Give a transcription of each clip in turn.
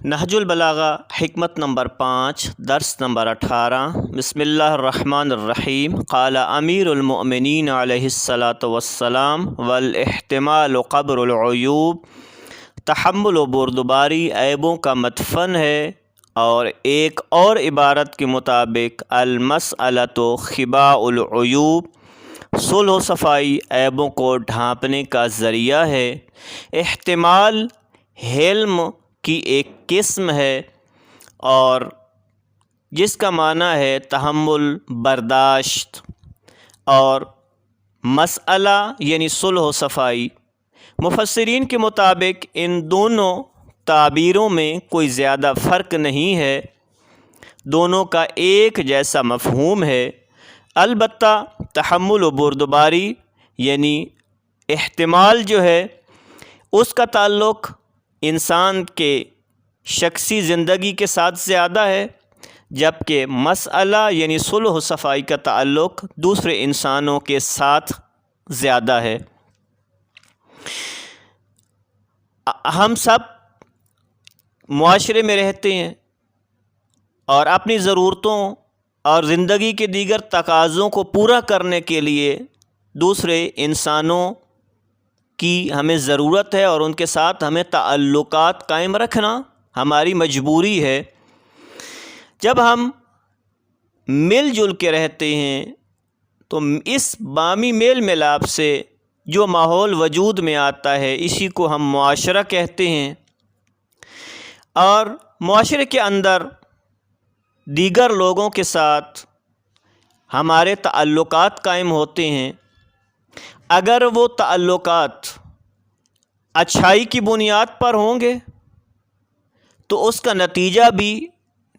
نہج البلاغہ حکمت نمبر 5 درس نمبر 18 بسم اللہ الرحمن الرحیم قال امیر المؤمنین علیہ الصلاۃ والسلام والاحتمال قبر العیوب، تحمل و بردباری عیبوں کا مدفن ہے، اور ایک اور عبارت کے مطابق المسألۃ خباء العیوب، صلح و صفائی عیبوں کو ڈھانپنے کا ذریعہ ہے۔ احتمال حلم کی ایک قسم ہے اور جس کا معنی ہے تحمل، برداشت، اور مسئلہ یعنی صلح و صفائی۔ مفسرین کے مطابق ان دونوں تعبیروں میں کوئی زیادہ فرق نہیں ہے، دونوں کا ایک جیسا مفہوم ہے۔ البتہ تحمل و بردباری یعنی احتمال جو ہے اس کا تعلق انسان کے شخصی زندگی کے ساتھ زیادہ ہے، جبکہ مسئلہ یعنی صلح و صفائی کا تعلق دوسرے انسانوں کے ساتھ زیادہ ہے۔ ہم سب معاشرے میں رہتے ہیں اور اپنی ضرورتوں اور زندگی کے دیگر تقاضوں کو پورا کرنے کے لیے دوسرے انسانوں کی ہمیں ضرورت ہے اور ان کے ساتھ ہمیں تعلقات قائم رکھنا ہماری مجبوری ہے۔ جب ہم مل جل کے رہتے ہیں تو اس باہمی میل ملاپ سے جو ماحول وجود میں آتا ہے اسی کو ہم معاشرہ کہتے ہیں، اور معاشرے کے اندر دیگر لوگوں کے ساتھ ہمارے تعلقات قائم ہوتے ہیں۔ اگر وہ تعلقات اچھائی کی بنیاد پر ہوں گے تو اس کا نتیجہ بھی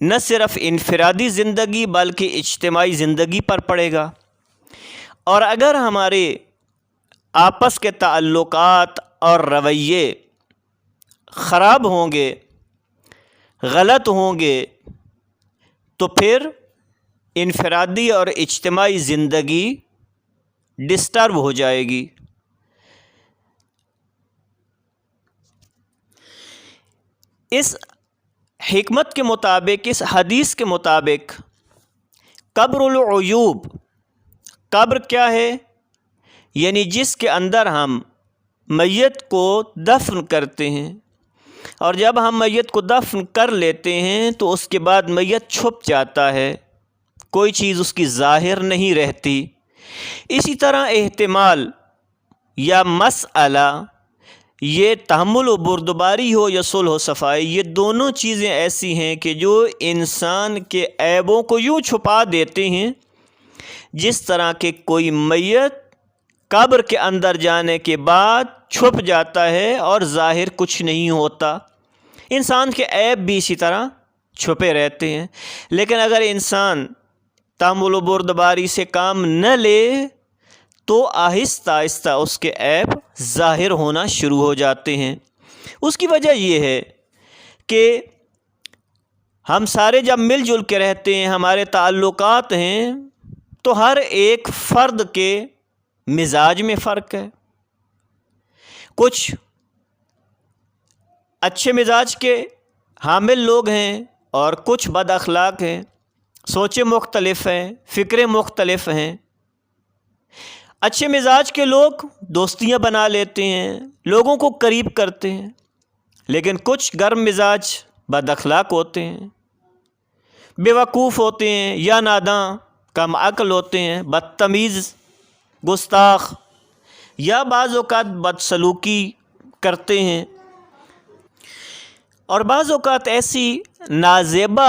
نہ صرف انفرادی زندگی بلکہ اجتماعی زندگی پر پڑے گا، اور اگر ہمارے آپس کے تعلقات اور رویے خراب ہوں گے، غلط ہوں گے، تو پھر انفرادی اور اجتماعی زندگی ڈسٹرب ہو جائے گی۔ اس حکمت کے مطابق، اس حدیث کے مطابق قبر العیوب، قبر کیا ہے؟ یعنی جس کے اندر ہم میت کو دفن کرتے ہیں، اور جب ہم میت کو دفن کر لیتے ہیں تو اس کے بعد میت چھپ جاتا ہے، کوئی چیز اس کی ظاہر نہیں رہتی۔ اسی طرح احتمال یا مسئلہ، یہ تحمل و بردباری ہو یا صلح و صفائی، یہ دونوں چیزیں ایسی ہیں کہ جو انسان کے عیبوں کو یوں چھپا دیتے ہیں جس طرح کہ کوئی میت قبر کے اندر جانے کے بعد چھپ جاتا ہے اور ظاہر کچھ نہیں ہوتا۔ انسان کے عیب بھی اسی طرح چھپے رہتے ہیں، لیکن اگر انسان تحمل و بردباری سے کام نہ لے تو آہستہ آہستہ اس کے عیب ظاہر ہونا شروع ہو جاتے ہیں۔ اس کی وجہ یہ ہے کہ ہم سارے جب مل جل کے رہتے ہیں، ہمارے تعلقات ہیں، تو ہر ایک فرد کے مزاج میں فرق ہے۔ کچھ اچھے مزاج کے حامل لوگ ہیں اور کچھ بد اخلاق ہیں، سوچیں مختلف ہیں، فکریں مختلف ہیں۔ اچھے مزاج کے لوگ دوستیاں بنا لیتے ہیں، لوگوں کو قریب کرتے ہیں، لیکن کچھ گرم مزاج بد اخلاق ہوتے ہیں، بے وقوف ہوتے ہیں یا ناداں، کم عقل ہوتے ہیں، بدتمیز، گستاخ، یا بعض اوقات بدسلوکی کرتے ہیں، اور بعض اوقات ایسی نازیبا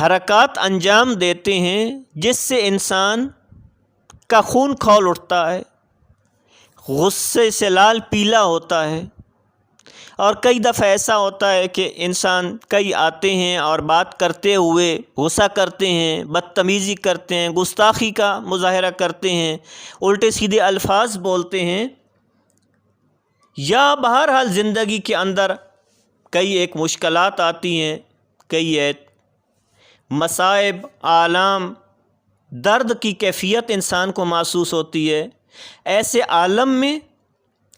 حرکات انجام دیتے ہیں جس سے انسان کا خون کھول اٹھتا ہے، غصے سے لال پیلا ہوتا ہے، اور کئی دفعہ ایسا ہوتا ہے کہ انسان کئی آتے ہیں اور بات کرتے ہوئے غصہ کرتے ہیں، بدتمیزی کرتے ہیں، گستاخی کا مظاہرہ کرتے ہیں، الٹے سیدھے الفاظ بولتے ہیں، یا بہرحال زندگی کے اندر کئی ایک مشکلات آتی ہیں، کئی ایک مصائب، آلام، درد کی کیفیت انسان کو محسوس ہوتی ہے۔ ایسے عالم میں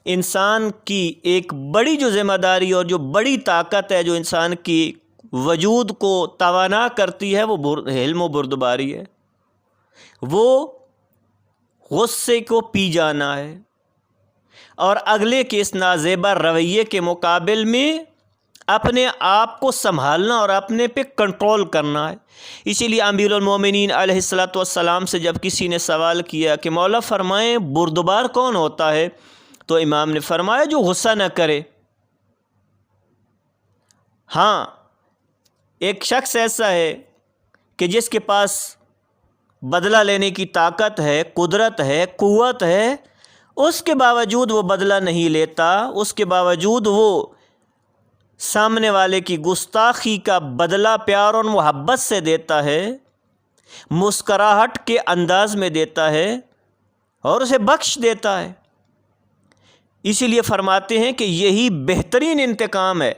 انسان کی ایک بڑی جو ذمہ داری اور جو بڑی طاقت ہے جو انسان کی وجود کو توانا کرتی ہے وہ حلم و بردباری ہے، وہ غصے کو پی جانا ہے اور اگلے کے اس نازیبا رویے کے مقابل میں اپنے آپ کو سنبھالنا اور اپنے پہ کنٹرول کرنا ہے۔ اسی لیے امیر المومنین علیہ الصلوۃ والسلام سے جب کسی نے سوال کیا کہ مولا فرمائیں بردبار کون ہوتا ہے، تو امام نے فرمایا جو غصہ نہ کرے۔ ہاں، ایک شخص ایسا ہے کہ جس کے پاس بدلہ لینے کی طاقت ہے، قدرت ہے، قوت ہے، اس کے باوجود وہ بدلہ نہیں لیتا، اس کے باوجود وہ سامنے والے کی گستاخی کا بدلہ پیار اور محبت سے دیتا ہے، مسکراہٹ کے انداز میں دیتا ہے اور اسے بخش دیتا ہے۔ اسی لیے فرماتے ہیں کہ یہی بہترین انتقام ہے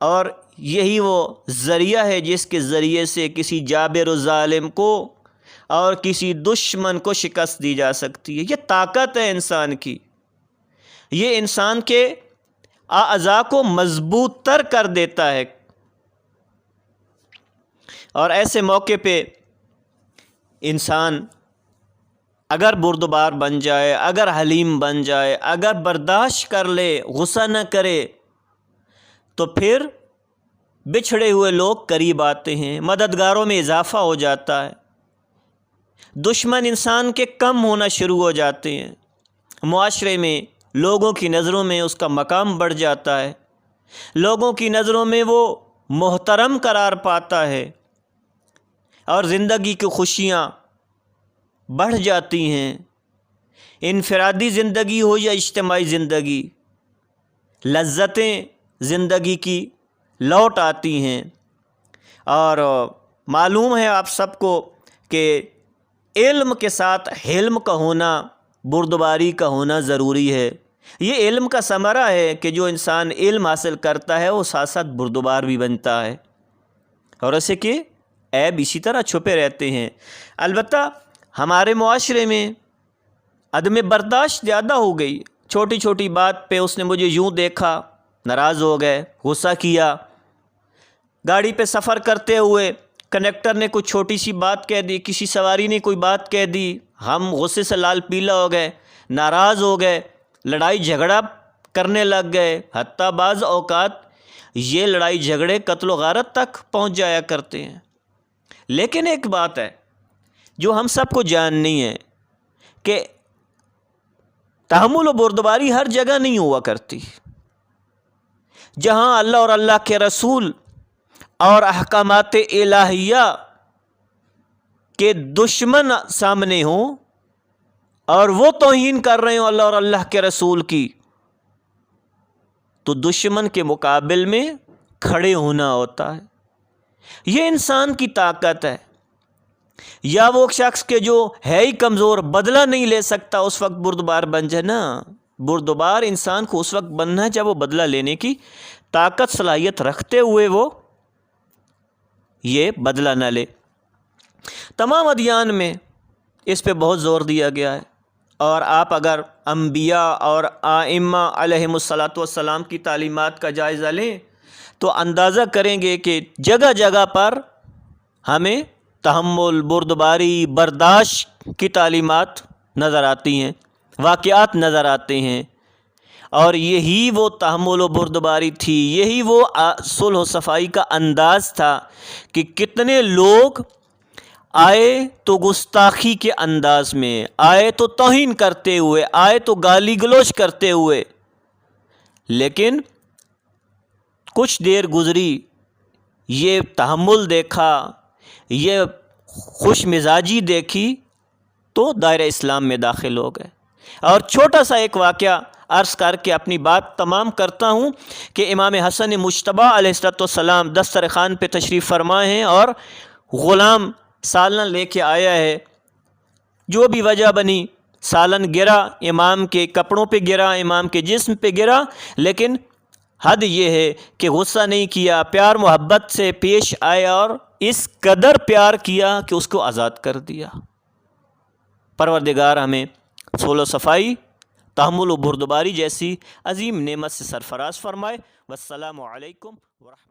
اور یہی وہ ذریعہ ہے جس کے ذریعے سے کسی جابر و ظالم کو اور کسی دشمن کو شکست دی جا سکتی ہے۔ یہ طاقت ہے انسان کی، یہ انسان کے اعضاء کو مضبوط تر کر دیتا ہے، اور ایسے موقع پہ انسان اگر بردبار بن جائے، اگر حلیم بن جائے، اگر برداشت کر لے، غصہ نہ کرے، تو پھر بچھڑے ہوئے لوگ قریب آتے ہیں، مددگاروں میں اضافہ ہو جاتا ہے، دشمن انسان کے کم ہونا شروع ہو جاتے ہیں، معاشرے میں لوگوں کی نظروں میں اس کا مقام بڑھ جاتا ہے، لوگوں کی نظروں میں وہ محترم قرار پاتا ہے اور زندگی کی خوشیاں بڑھ جاتی ہیں۔ انفرادی زندگی ہو یا اجتماعی زندگی، لذتیں زندگی کی لوٹ آتی ہیں، اور معلوم ہے آپ سب کو کہ علم کے ساتھ حلم کا ہونا، بردباری کا ہونا ضروری ہے۔ یہ علم کا ثمرہ ہے کہ جو انسان علم حاصل کرتا ہے وہ ساتھ ساتھ بردبار بھی بنتا ہے، اور ایسے کہ عیب اسی طرح چھپے رہتے ہیں۔ البتہ ہمارے معاشرے میں عدم برداشت زیادہ ہو گئی، چھوٹی چھوٹی بات پہ اس نے مجھے یوں دیکھا، ناراض ہو گئے، غصہ کیا۔ گاڑی پہ سفر کرتے ہوئے کنڈکٹر نے کچھ چھوٹی سی بات کہہ دی، کسی سواری نے کوئی بات کہہ دی، ہم غصے سے لال پیلا ہو گئے، ناراض ہو گئے، لڑائی جھگڑا کرنے لگ گئے، حتیٰ بعض اوقات یہ لڑائی جھگڑے قتل و غارت تک پہنچ جایا کرتے ہیں۔ لیکن ایک بات ہے جو ہم سب کو جاننی ہے کہ تحمل و بردباری ہر جگہ نہیں ہوا کرتی۔ جہاں اللہ اور اللہ کے رسول اور احکامات الہیہ کے دشمن سامنے ہوں اور وہ توہین کر رہے ہوں اللہ اور اللہ کے رسول کی، تو دشمن کے مقابل میں کھڑے ہونا ہوتا ہے۔ یہ انسان کی طاقت ہے۔ یا وہ شخص کے جو ہے ہی کمزور، بدلہ نہیں لے سکتا، اس وقت بردبار بن جائے نا۔ بردبار انسان کو اس وقت بننا ہے جب وہ بدلہ لینے کی طاقت صلاحیت رکھتے ہوئے وہ یہ بدلہ نہ لے۔ تمام ادیان میں اس پہ بہت زور دیا گیا ہے، اور آپ اگر انبیاء اور ائمہ علیہم الصلاۃ والسلام کی تعلیمات کا جائزہ لیں تو اندازہ کریں گے کہ جگہ جگہ پر ہمیں تحمل، بردباری، برداشت کی تعلیمات نظر آتی ہیں، واقعات نظر آتے ہیں، اور یہی وہ تحمل و بردباری تھی، یہی وہ صلح و صفائی کا انداز تھا کہ کتنے لوگ آئے تو گستاخی کے انداز میں، آئے تو توہین کرتے ہوئے، آئے تو گالی گلوچ کرتے ہوئے، لیکن کچھ دیر گزری، یہ تحمل دیکھا، یہ خوش مزاجی دیکھی تو دائرہ اسلام میں داخل ہو گئے۔ اور چھوٹا سا ایک واقعہ عرض کر کے اپنی بات تمام کرتا ہوں کہ امام حسن مجتبیٰ علیہ السلام دسترخوان پہ تشریف فرما ہیں اور غلام سالن لے کے آیا ہے، جو بھی وجہ بنی، سالن گرا، امام کے کپڑوں پہ گرا، امام کے جسم پہ گرا، لیکن حد یہ ہے کہ غصہ نہیں کیا، پیار محبت سے پیش آیا اور اس قدر پیار کیا کہ اس کو آزاد کر دیا۔ پروردگار ہمیں صلح و صفائی، تحمل و بردباری جیسی عظیم نعمت سے سرفراز فرمائے۔ والسلام علیکم ورحمۃ اللہ۔